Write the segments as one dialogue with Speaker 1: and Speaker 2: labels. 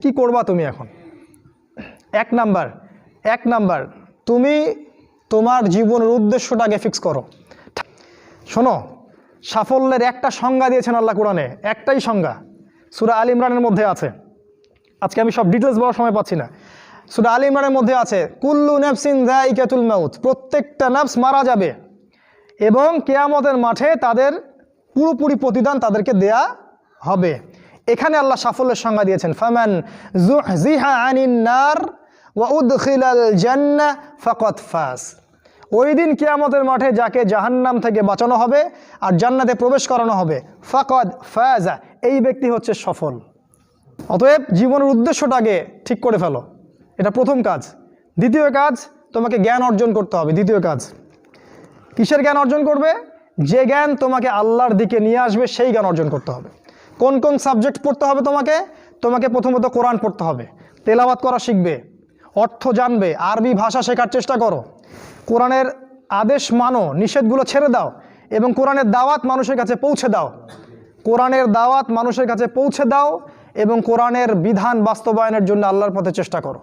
Speaker 1: কি করবা তুমি এখন? এক নাম্বার তুমি তোমার জীবনের উদ্দেশ্যটাকে ফিক্স করো। শোনো, সাফল্যের একটা সংজ্ঞা দিয়েছেন আল্লাহ কোরআনে, একটাই সংজ্ঞা, সূরা আল ইমরানের মধ্যে আছে। আজকে আমি সব ডিটেলস বলার সময় পাচ্ছি না। সূরা আল ইমরানের মধ্যে আছে, কুল্লু নাফসিন যায়িকাতুল মাউত, প্রত্যেকটা নফস মারা যাবে এবং কিয়ামতের মাঠে তাদের পুরোপুরি প্রতিদান তাদেরকে দেয়া হবে। এখানে আল্লাহ সাফল্যের সংজ্ঞা দিয়েছেন, ফামান যুহজিহা আনিন নার ওয়া উদখিলাল জান্নাহ ফাকাদ ফাজ। ওই দিন কিয়ামতের মাঠে যাকে জাহান্নাম থেকে বাঁচানো হবে আর জান্নাতে প্রবেশ করানো হবে, ফাকাদ ফাজা, এই ব্যক্তি হচ্ছে সফল। অতএব জীবনের উদ্দেশ্যটাকে ঠিক করে ফেলো, এটা প্রথম কাজ। দ্বিতীয় কাজ, তোমাকে জ্ঞান অর্জন করতে হবে। দ্বিতীয় কাজ, কিসের জ্ঞান অর্জন করবে? যে জ্ঞান তোমাকে আল্লাহর দিকে নিয়ে আসবে সেই জ্ঞান অর্জন করতে হবে। কোন কোন সাবজেক্ট পড়তে হবে তোমাকে প্রথমত কোরআন পড়তে হবে, তেলাওয়াত করা শিখবে, অর্থ জানবে, আরবি ভাষা শেখার চেষ্টা করো, কোরআনের আদেশ মানো, নিষেধগুলো ছেড়ে দাও এবং কোরআনের দাওয়াত মানুষের কাছে পৌঁছে দাও। কোরআনের দাওয়াত মানুষের কাছে পৌঁছে দাও এবং কোরআনের বিধান বাস্তবায়নের জন্য আল্লাহর পথে চেষ্টা করো।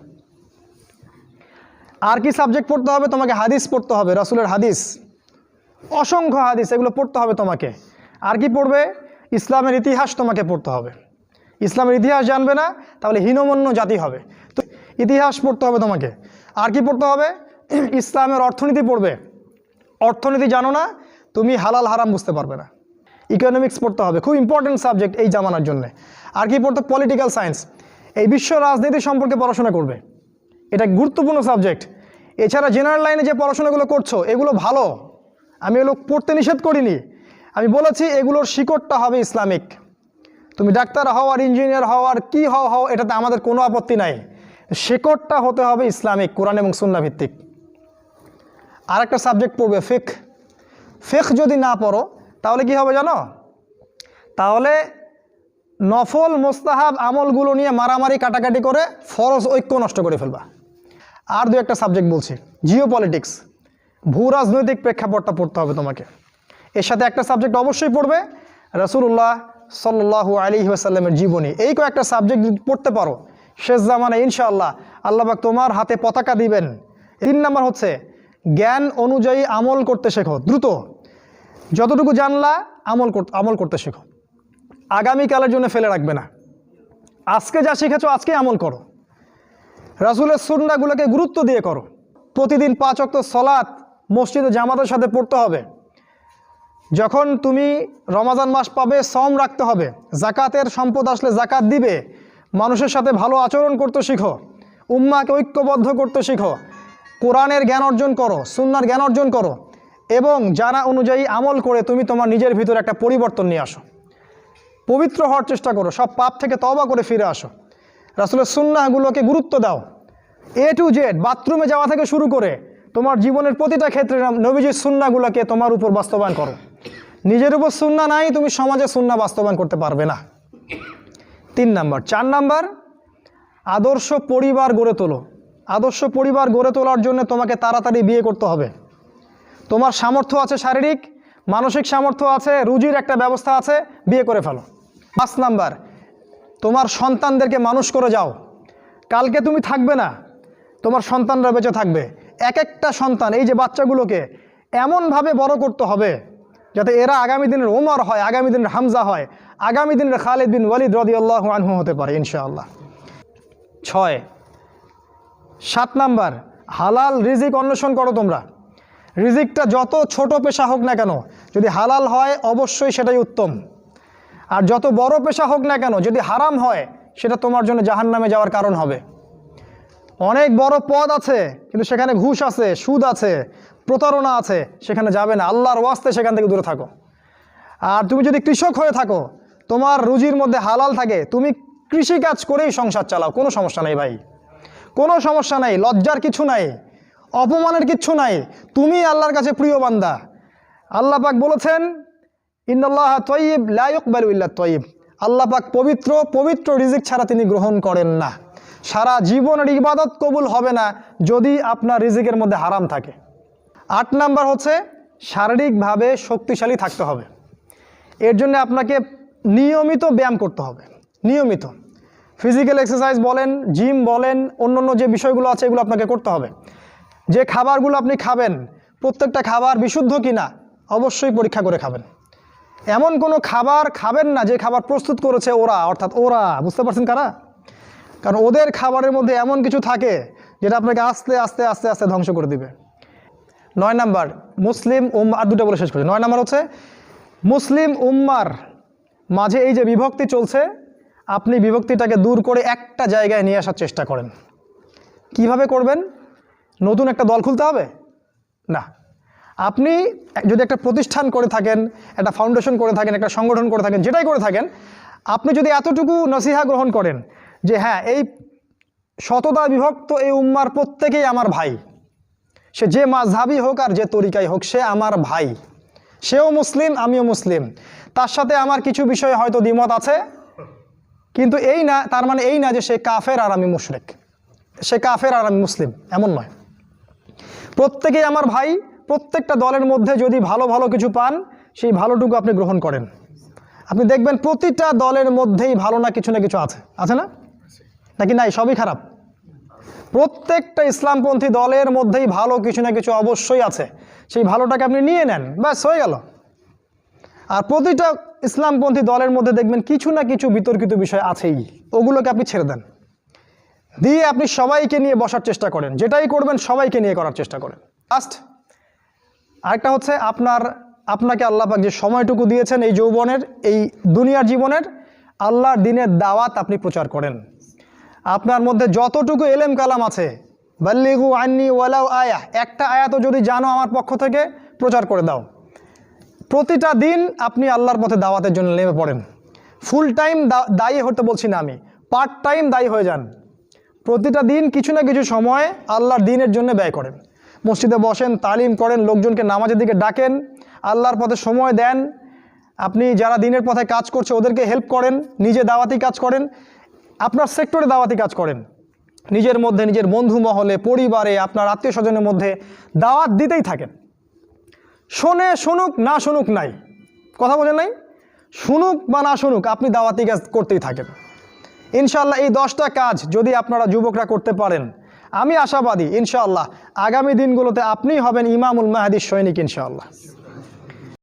Speaker 1: আর কি সাবজেক্ট পড়তে হবে? তোমাকে হাদিস পড়তে হবে, রাসূলের হাদিস, অসংখ্য হাদিস, এগুলো পড়তে হবে তোমাকে। আর কি পড়বে? ইসলামের ইতিহাস তোমাকে পড়তে হবে। ইসলামের ইতিহাস জানবে না তাহলে হীনমন্য জাতি হবে। তো ইতিহাস পড়তে হবে তোমাকে। আর কি পড়তে হবে? ইসলামের অর্থনীতি পড়বে। অর্থনীতি জানো না, তুমি হালাল হারাম বুঝতে পারবে না। ইকোনমিক্স পড়তে হবে, খুব ইম্পর্টেন্ট সাবজেক্ট এই জামানার জন্য। আর কি পড়তে? পলিটিক্যাল সায়েন্স, এই বিশ্ব রাজনীতি সম্পর্কে পড়াশোনা করবে, এটা গুরুত্বপূর্ণ সাবজেক্ট। এছাড়া জেনারেল লাইনে যে পড়াশোনাগুলো করছো এগুলো ভালো, আমি এগুলো পড়তে নিষেধ করিনি, আমি বলেছি এগুলোর শিকড়টা হবে ইসলামিক। তুমি ডাক্তার হও আর ইঞ্জিনিয়ার হও আর কি হও, এটাতে আমাদের কোনো আপত্তি নাই, শিকড়টা হতে হবে ইসলামিক, কোরআন এবং সুন্নাহ ভিত্তিক। আর একটা সাবজেক্ট পড়বে ফিকহ যদি না পড়ো তাহলে কি হবে জানো? তাহলে নফল মোস্তাহাব আমলগুলো নিয়ে মারামারি কাটাকাটি করে ফরজ ঐক্য নষ্ট করে ফেলবা। আর দু একটা সাবজেক্ট বলছি, জিওপলিটিক্স, ভূ রাজনৈতিক প্রেক্ষাপটটা পড়তে হবে তোমাকে। এর সাথে একটা সাবজেক্ট অবশ্যই পড়বে রাসূলুল্লাহ সাল্লাল্লাহু আলাইহি ওয়াসাল্লামের জীবনী। এই কয়েকটা সাবজেক্ট পড়তে পারো, শেষ জামানায় ইনশাআল্লাহ আল্লাহ পাক তোমার হাতে পতাকা দিবেন। 3 নাম্বার হচ্ছে জ্ঞান অনুযায়ী আমল করতে শেখো, দ্রুত যতটুকু জানলা আমল করতে শেখো, আগামীকালের জন্য ফেলে রাখবে না। আজকে যা শিখেছো আজকে আমল করো, রাসূলের সুন্নাহগুলোকে গুরুত্ব দিয়ে করো। প্রতিদিন 5 ওয়াক্ত সালাত মসজিদে জামাতের সাথে পড়তে হবে। যখন তুমি রমাজান মাস পাবে সওম রাখতে হবে, জাকাতের সম্পদ আসলে জাকাত দিবে, মানুষের সাথে ভালো আচরণ করতে শিখো, উম্মাহকে ঐক্যবদ্ধ করতে শিখো, কোরআনের জ্ঞান অর্জন করো, সুন্নাহর জ্ঞান অর্জন করো এবং জানা অনুযায়ী আমল করে তুমি তোমার নিজের ভিতরে একটা পরিবর্তন নিয়ে আসো। পবিত্র হওয়ার চেষ্টা করো, সব পাপ থেকে তওবা করে ফিরে আসো, রাসূলের সুন্নাহগুলোকে গুরুত্ব দাও। A to Z, বাথরুমে যাওয়া থেকে শুরু করে তোমার জীবনের প্রতিটা ক্ষেত্রে নবীজির সুন্নাহগুলোকে তোমার উপর বাস্তবায়ন করো। নিজের উপর সুন্নাহ নাই, তুমি সমাজে সুন্নাহ বাস্তবায়ন করতে পারবে না। 3 নাম্বার। 4 নাম্বার, আদর্শ পরিবার গড়ে তোলো। আদর্শ পরিবার গড়ে তোলার জন্য তোমাকে তাড়াতাড়ি বিয়ে করতে হবে। তোমার সামর্থ্য আছে, শারীরিক মানসিক সামর্থ্য আছে, রুজির একটা ব্যবস্থা আছে, বিয়ে করে ফেলো। 5 নাম্বার, তোমার সন্তানদেরকে মানুষ করে যাও। কালকে তুমি থাকবে না, তোমার সন্তানরা বেঁচে থাকবে। এক একটা সন্তান, এই যে বাচ্চাগুলোকে এমনভাবে বড় করতে হবে যাতে এরা আগামী দিনের ওমর হয়, আগামী দিনের হামজা হয়, আগামী দিনের খালিদ বিন ওয়ালিদ রাদিয়াল্লাহু আনহু হতে পারে ইনশাআল্লাহ। 7 নাম্বার, হালাল রিজিক অন্বেষণ করো তোমরা। রিজিকটা যত ছোট পেশা হোক না কেন, যদি হালাল হয় অবশ্যই সেটাই উত্তম। আর যত বড় পেশা হোক না কেন, যদি হারাম হয় সেটা তোমার জন্য জাহান্নামে যাওয়ার কারণ হবে। অনেক বড় পদ আছে কিন্তু সেখানে ঘুষ আছে, সুদ আছে, প্রতারণা আছে, সেখানে যাবে না, আল্লাহর ওয়াস্তে সেখান থেকে দূরে থাকো। আর তুমি যদি কৃষক হয়ে থাকো, তোমার রুজির মধ্যে হালাল থাকে, তুমি কৃষিকাজ করেই সংসার চালাও, কোনো সমস্যা নেই ভাই, কোনো সমস্যা নাই, লজ্জার কিছু নাই, অপমানের কিচ্ছু নাই, তুমি আল্লাহর কাছে প্রিয় বান্দা। আল্লাহ পাক বলেছেন, ইন্নাল্লাহা তাইয়্যিব লা ইকবালু ইল্লা তাইয়্যিব, আল্লাহ পাক পবিত্র, পবিত্র রিজিক ছাড়া তিনি গ্রহণ করেন না। সারা জীবনের ইবাদত কবুল হবে না যদি আপনার রিজিকের মধ্যে হারাম থাকে। 8 নাম্বার হচ্ছে শারীরিকভাবে শক্তিশালী থাকতে হবে। এর জন্য আপনাকে নিয়মিত ব্যায়াম করতে হবে, নিয়মিত ফিজিক্যাল এক্সারসাইজ বলেন, জিম বলেন, অন্য যে বিষয়গুলো আছে এগুলো আপনাকে করতে হবে। যে খাবারগুলো আপনি খাবেন প্রত্যেকটা খাবার বিশুদ্ধ কিনা অবশ্যই পরীক্ষা করে খাবেন। এমন কোনো খাবার খাবেন না যে খাবার প্রস্তুত করেছে ওরা, অর্থাৎ ওরা, বুঝতে পারছেন কারা? কারণ ওদের খাবারের মধ্যে এমন কিছু থাকে যেটা আপনাকে আস্তে আস্তে আস্তে আস্তে ধ্বংস করে দিবে। 9 নাম্বার মুসলিম আর দুটো বলে শেষ করি। 9 নাম্বার হচ্ছে মুসলিম উম্মার মাঝে এই যে বিভক্তি চলছে, আপনি বিভক্তিটাকে দূর করে একটা জায়গায় নিয়ে আসার চেষ্টা করেন। কিভাবে করবেন? নতুন একটা দল খুলতে হবে না। আপনি যদি একটা প্রতিষ্ঠান করে থাকেন, একটা ফাউন্ডেশন করে থাকেন, একটা সংগঠন করে থাকেন, যেটাই করে থাকেন, আপনি যদি এতটুকু নসিহা গ্রহণ করেন যে হ্যাঁ, এই শতদা বিভক্ত এই উম্মার প্রত্যেকেই আমার ভাই, সে যে মাযহাবি হোক আর যে তরিকাই হোক, সে আমার ভাই, সেও মুসলিম আমিও মুসলিম, তার সাথে আমার কিছু বিষয়ে হয়তো দ্বিমত আছে, কিন্তু এই না, তার মানে এই না যে সে কাফের আর আমি মুশরিক, সে কাফের আর আমি মুসলিম, এমন নয়। প্রত্যেকেই আমার ভাই। প্রত্যেকটা দলের মধ্যে যদি ভালো ভালো কিছু পান, সেই ভালোটুকু আপনি গ্রহণ করেন। আপনি দেখবেন প্রতিটা দলের মধ্যেই ভালো না কিছু আছে, আছে না? নাকি নাই, সবই খারাপ? প্রত্যেকটা ইসলামপন্থী দলের মধ্যেই ভালো কিছু না কিছু অবশ্যই আছে। সেই ভালোটাকে আপনি নিয়ে নেন, ব্যাস হয়ে গেল। আর প্রতিটা ইসলামপন্থী দলের মধ্যে দেখবেন কিছু না কিছু বিতর্কিত বিষয় আছেই, ওগুলোকে আপনি ছেড়ে দেন, দিয়ে আপনি সবাইকে নিয়ে বসার চেষ্টা করেন। যেটাই করবেন সবাইকে নিয়ে করার চেষ্টা করেন। লাস্ট আরেকটা হচ্ছে আপনাকে আল্লাহ পাক যে সময়টুকু দিয়েছেন এই যৌবনের, এই দুনিয়ার জীবনের, আল্লাহর দ্বীনের দাওয়াত আপনি প্রচার করেন। আপনার মধ্যে যতটুকু এলেম কালাম আছে, বাল্লিগু আন্নি ওয়ালাউ আয়া, একটা আয়াতও যদি জানো আমার পক্ষ থেকে, প্রচার করে দাও। প্রতিটা দিন আপনি আল্লাহর পথে দাওয়াতের জন্য নেমে পড়েন। ফুল টাইম দায়ী হতে বলছি না আমি, পার্ট টাইম দায়ী হয়ে যান। প্রতিটা দিন কিছু না কিছু সময় আল্লাহর দ্বীনের জন্য ব্যয় করেন। মসজিদে বসেন, তালিম করেন, লোকজনকে নামাজের দিকে ডাকেন, আল্লাহর পথে সময় দেন। আপনি যারা দ্বীনের পথে কাজ করছে ওদেরকে হেল্প করেন, নিজে দাওয়াতি কাজ করেন, আপনার সেক্টরে দাওয়াতি কাজ করেন, নিজের মধ্যে, নিজের বন্ধু মহলে, পরিবারে, আপনার আত্মীয় স্বজনের মধ্যে দাওয়াত দিতেই থাকেন। শোনে শুনুক, না শুনুক নাই, কথা বোঝেন নাই? শুনুক বা না শুনুক, আপনি দাওয়াতি কাজ করতেই থাকেন। ইনশাআল্লাহ এই 10টা কাজ যদি আপনারা যুবকরা করতে পারেন, আমি আশাবাদী ইনশাআল্লাহ আগামী দিনগুলোতে আপনিই হবেন ইমামুল মাহদীর সৈনিক ইনশাআল্লাহ।